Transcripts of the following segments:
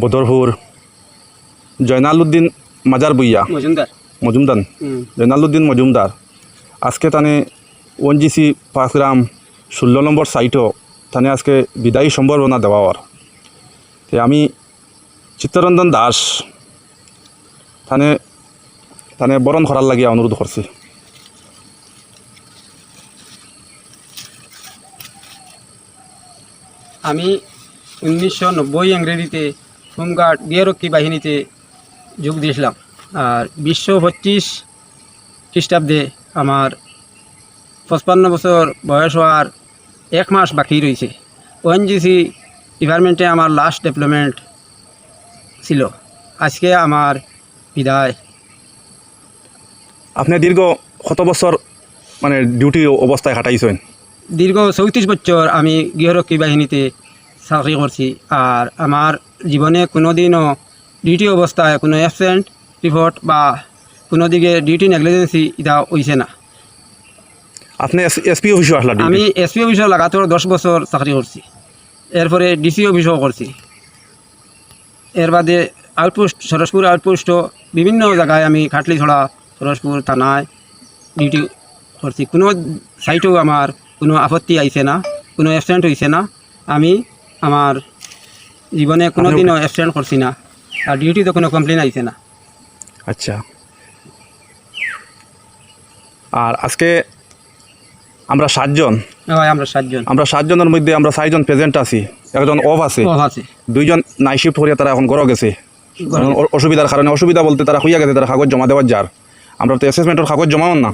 বদরপুর জয়নালউদ্দিন মাজার বুইয়া মজুমদার জয়নালউদ্দিন মজুমদার আজকে তানে ওএনজিসি 5 গ্রাম 16 নম্বর সাইটও তানে আজকে বিদায়ী সম্বর্ধনা দেওয়ার তে আমি চিত্তরঞ্জন দাস তানে তানে বরণ করার লাগিয়া অনুরোধ করছি। আমি 1990 ইংরেজিতে হোমগার্ড গৃহরক্ষী বাহিনীতে যোগ দিয়েছিলাম। আর 2025 খ্রিস্টাব্দে আমার 55 বছর বয়স হওয়ার 1 মাস বাকি রয়েছে। ওএনজিসি ডিপার্টমেন্টে আমার লাস্ট ডেভেলপমেন্ট ছিল। আজকে আমার বিদায়। আপনি দীর্ঘ কত বছর মানে ডিউটি অবস্থায় কাটাইছেন? দীর্ঘ 34 বছর আমি গৃহরক্ষী বাহিনীতে চাকরি করছি। আর আমার জীবনে কোনো দিনও ডিউটি অবস্থায় কোনো অ্যাবসেন্ট রিপোর্ট বা কোনো দিকে ডিউটি নেগলিজেন্সি এটা হয়েছে না। আপনি এসপি অফিসে আসলেন? আমি এসপি অফিসে লাগাতার 10 বছর চাকরি করছি। এরপরে ডিসি অফিসও করছি। এর বাদে আউটপোস্ট সরসপুর আউটপোস্টও বিভিন্ন জায়গায় আমি খাটলিছড়া সরসপুর থানায় ডিউটি করছি। কোনো সাইটেও আমার কোনো আপত্তি আইছে না, কোনো অ্যাবসেন্ট হয়েছে না। আমি আমার জীবনে কোনো দিনও অ্যাবসেন্ট করছি না। আর ডিউটিতে কোনো কমপ্লেন আইছে না। আচ্ছা, আর আজকে আমরা 7 জন, আমরা 7 জনের মধ্যে আমরা 4 জন প্রেজেন্ট আছি, একজন অফ আছে, 2 জন নাইট শিফট করিয়া তারা এখন ঘরে গেছে অসুবিধার কারণে। অসুবিধা বলতে তারা হইয়া গেছে, তারা কাগজ জমা দেওয়ার যার। আমরা তো অ্যাসেসমেন্টের কাগজ জমাও না,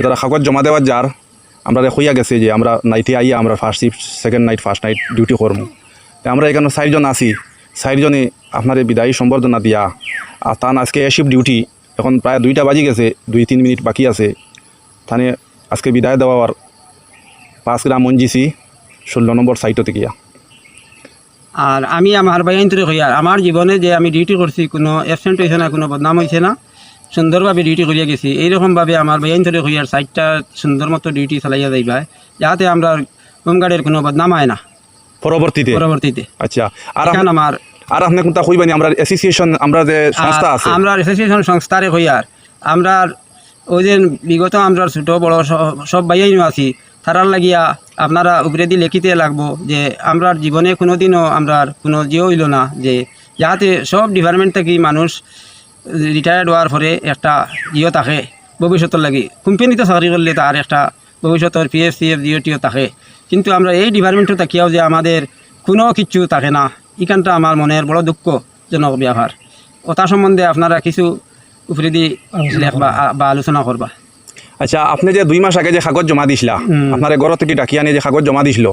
তারা কাগজ জমা দেওয়ার যার। আমরা হইয়া গেছে যে আমরা নাইটে আইয়া আমরা first shift, second night, first night duty করবো। আমরা এখানে 4 জন আছি, 4 জনে আপনার বিদায়ী সম্বর্ধনা দিয়া। আর তান আজকে এ শিফট ডিউটি, এখন প্রায় 2টা বাজি গেছে, 2-3 মিনিট বাকি আছে। তানে আজকে বিদায় দেওয়ার 5 গ্রাম ওএনজিসি 16 নম্বর সাইটতে গিয়া। আর আমি আমার বাইন্তরে হইয়া আমার জীবনে যে আমি ডিউটি করছি কোনো অ্যাবসেন্ট হয়েছে না, কোনো বদনাম হয়েছে না, সুন্দরভাবে ডিউটি করিয়া গেছি। এইরকমভাবে আমার বাইন্তরে হইয়ার সাইটটা সুন্দর মতো ডিউটি চালাইয়া যাইবা, যাতে আমরা হোমগার্ডের কোনো বদনাম হয় না পরবর্তীতে। আচ্ছা, আর আমার আর আপনি কোনটা কইবানি আমরা অ্যাসোসিয়েশন, আমরা যে সংস্থা আছে, আমরা অ্যাসোসিয়েশন সংস্থারে হইয়ার আমরা ওই যে বিগত আমরা ছোট বড় সব বাইয়াইনো আছি, তারার লাগিয়া আপনারা উপরে দিয়ে লিখিতে লাগবো যে আমরা জীবনে কোনো দিনও আমরা কোনো জিও হইল না, যে যাতে সব ডিপার্টমেন্ট থেকে মানুষ রিটায়ার্ড হওয়ার পরে একটা জিও থাকে ভবিষ্যতের লাগি। কোম্পানিতে চাকরি করলে তার একটা ভবিষ্যতের PF CF জিওটিও থাকে, কিন্তু আমরা এই ডিপার্টমেন্টও থাকিয়াও যে আমাদের কোনো কিছু থাকে না। এখানটা আমার মনের বড় দুঃখজনক ব্যাপার। ওটা সম্বন্ধে আপনারা কিছু উপরে দিয়ে লেখবা বা আলোচনা করবা। আচ্ছা, আপনি যে 2 মাস আগে যে কাগজ জমা দিছিলা, আপনার ঘর থেকে ডাকিয়া নিয়ে যে কাগজ জমা দিছিল,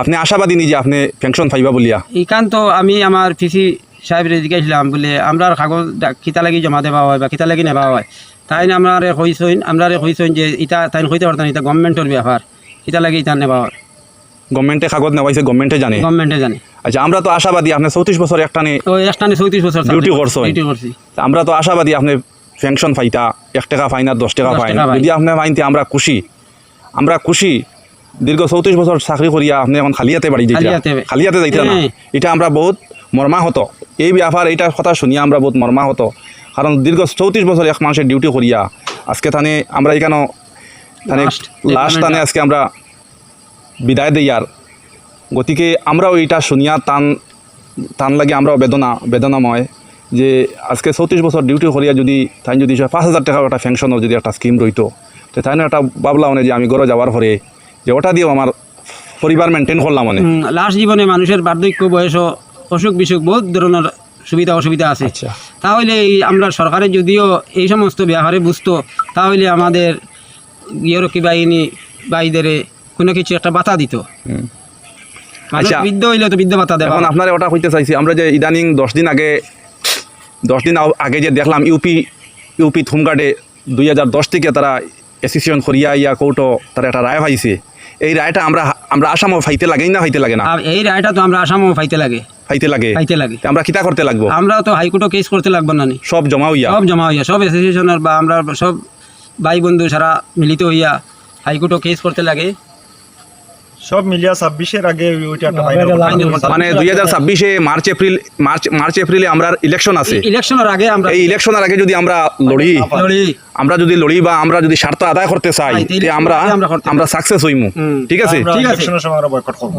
আপনি আশাবাদী নি যে আপনি পেনশন পাইবা বলিয়া? এখান তো আমি আমার PC সাহেবরে জিজ্ঞাসলাম, বলে আমরা কাগজ কিতা লাগি জমা দেওয়া হয় বা কিতা লাগি নেওয়া হয়। তাই আমরা কইসইন যে এটা তাই কইতে পারতাম এটা গভর্নমেন্টের ব্যাপার, কিতা লাগি এটা নেওয়া হয়। গভর্নমেন্টে কাগজ নেওয়াইছে, গভর্নমেন্টে জানে। আচ্ছা, আমরা তো আশাবাদী আপনি 34 বছর একটানে 34 বছর ডিউটি করছি। আমরা তো আশাবাদী আপনি পেনশন পাইতা, 1 টাকা পাই না 10 টাকা পাই। যদি আপনি পাইতে আমরা খুশি। দীর্ঘ 34 বছর চাকরি করিয়া আপনি এখন খালিয়াতে যাইতে না, এটা আমরা বহুত মর্মাহত। এই ব্যাপার এইটার কথা শুনিয়া আমরা বহুত মর্মাহত, কারণ দীর্ঘ 34 বছর এক মানুষের ডিউটি করিয়া আজকে থানে আমরা এখানে লাস্ট টানে আজকে আমরা বিদায় দিই। আর গতিকে আমরাও এইটা শুনিয়া টান লাগে, আমরাও বেদনাময় যে আজকে 34 বছর ডিউটি করিয়া যদি 5,000 টাকার একটা পেনশনের যদি একটা স্কিম রইতো, তো তাই একটা ভাবলাম যে আমি ঘরে যাওয়ার পরে যে ওটা দিয়েও আমার পরিবার মেনটেন করলাম। মানে লাস্ট জীবনে মানুষের বার্ধক্য বয়স, অসুখ বিসুখ বহুত ধরনের অসুবিধা আছে। আচ্ছা, তাহলে আমরা সরকারের যদিও এই সমস্ত ব্যাপারে বুঝতো, তাহলে আমাদের গৃহরক্ষী বাহিনী ভাইদের কোনো কিছু একটা বাতা দিত। আচ্ছা, বৃদ্ধ হইলে তো বৃদ্ধ ভাতা দেয়। এখন আপনারা ওটা কইতে চাইছি, আমরা যে ইদানিং 10 দিন আগে যে দেখলাম ইউপি হোমগার্ডে 2010 থেকে তারা অ্যাসোসিয়েশন করিয়া কোর্টও তারা একটা রায় পাইছে। এই রায়টা আমরা আসামও ফাইতে লাগে না? ফাইতে লাগে না? এই রায়টা তো আমরা আসামও ফাইতে লাগে। আমরা কিতা করতে লাগবো? আমরা তো হাইকোর্টও কেস করতে লাগবো না? সব জমা হইয়া সব অ্যাসোসিয়েশনের বা আমরা সব ভাই বন্ধু সারা মিলিত হইয়া হাইকোর্টও কেস করতে লাগে। সব মিলিয়া 26-এর আগে ওইটা একটা ফাইনাল মানে 2026-এ মার্চ এপ্রিলে আমরা ইলেকশন আছে। ইলেকশনের আগে আমরা এই ইলেকশনের আগে যদি আমরা লড়ি বা আমরা যদি স্বার্থ আদায় করতে চাই তে আমরা সাকসেস হইমু। ঠিক আছে, ইলেকশনের সময় আমরা বয়কট করব।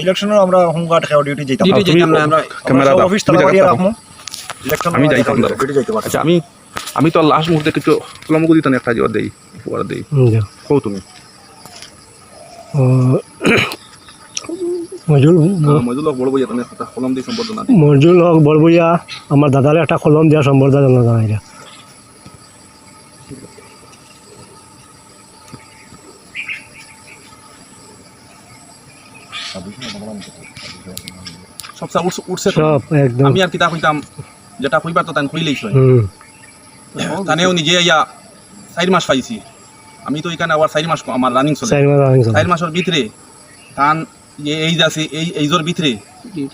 ইলেকশনও আমরা হোমগার্ড খাও ডিউটি যাইতাম। ক্যামেরা দাও, অফিস তালাবাড়ি রাখমু। আমি যাইতাম না, ডিউটি যাইতে পারছি। আচ্ছা আমি তো লাস্ট মুহূর্তে কিছু কলমগু দিতাম, একটা জোর দেই উপহার দেই। কও তুমি মজুল হক বড় বইয়া তুমি একটা কলম দিয়ে সম্বর্ধনা দিই। মজুল হক বড় বইয়া আমার দাদারে একটা কলম দেওয়া সম্বর্ধনা জানাই। সবসা উঠছে সব একদম। আমি আর কিতা কইতাম, যেটা কইবার তো তাই কইলেই হয়। তানেও নিজে ইয়া 4 মাস পাইছি। আমি তো এখানে আবার 4 মাস আমার রানিং চলে। 4 মাসের ভিতরে তান এই আছে এইজোর ভিতরে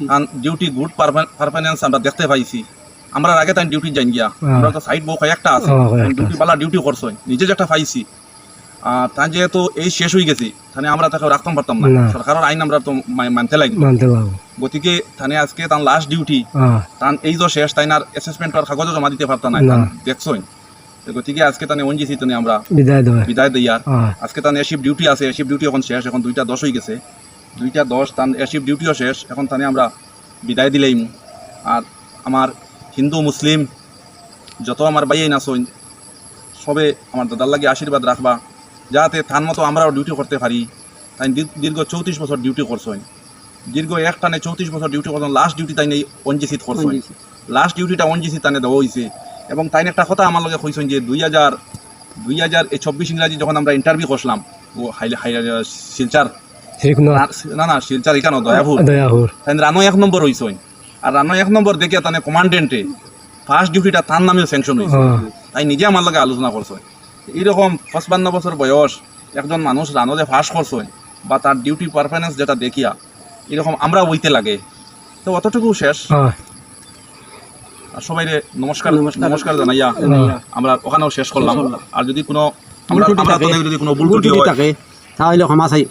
তান ডিউটি গুড পারফরম্যান্স আমরা দেখতে পাইছি। আমরা আগে তাই ডিউটি যাই গিয়া, আমরা তো সাইড বউ কয়েকটা আছে, ডিউটি বালা ডিউটি করছো নিজে যেটা পাইছি। আর তান যেহেতু এই শেষ হয়ে গেছে, তাহলে আমরা তাকে রাখতাম পারতাম না, সরকারের আইন আমরা তো মানতে লাগবে। গতিকে তানে আজকে তার লাস্ট ডিউটি, তান এই যে শেষ, তাই না অ্যাসেসমেন্ট আর কাগজও জমা দিতে পারতাম না, দেখছোই। গতিকে আজকে তানে ওনজিসি তানে আমরা বিদায় দিই। আর আজকে তান এশিপ ডিউটি আছে, এশিপ ডিউটি এখন শেষ, এখন 2:10 হয়ে গেছে, 2:10 তান এশিপ ডিউটিও শেষ, এখন তানে আমরা বিদায় দিলেই। আর আমার হিন্দু মুসলিম যত আমার বাইয়াই নাচইন সবে আমার দাদার লাগে আশীর্বাদ রাখবা, যাতে তার মতো আমরাও ডিউটি করতে পারি। তাই দীর্ঘ 34 বছর ডিউটি করছেন, দীর্ঘ এক টানে 34 বছর ডিউটি করছেন। লাস্ট ডিউটি তাই নেই ওনজিসিত করছেন, লাস্ট ডিউটিটা ওনজিসি তানে দেওয়া হয়েছে। এবং তাই একটা কথা আমার লগে কইছেন যে 2024 ইংরাজি যখন আমরা ইন্টারভিউ করলাম ও শিলচার না শিলচার এখানে দয়াপুর, তাই রানো 1 নম্বর হয়েছেন। আর রানো 1 নম্বর দেখে তানে কমান্ডেন্টে ফার্স্ট ডিউটিটা তার নামেও স্যাংশন হয়েছে। তাই নিজে আমার লগে আলোচনা করছে, এইরকম 55 বছর বয়স একজন মানুষ রানো যে ফার্স্ট করছেন বা তার ডিউটি পারফরমেন্স যেটা দেখিয়া এরকম আমরা ওইতে লাগে। তো অতটুকু শেষ। আর সবাই নমস্কার জানাইয়া আমরা ওখানেও শেষ করলাম। আর যদি কোনো ভুল ত্রুটি থাকে তাহলে ক্ষমা চাই।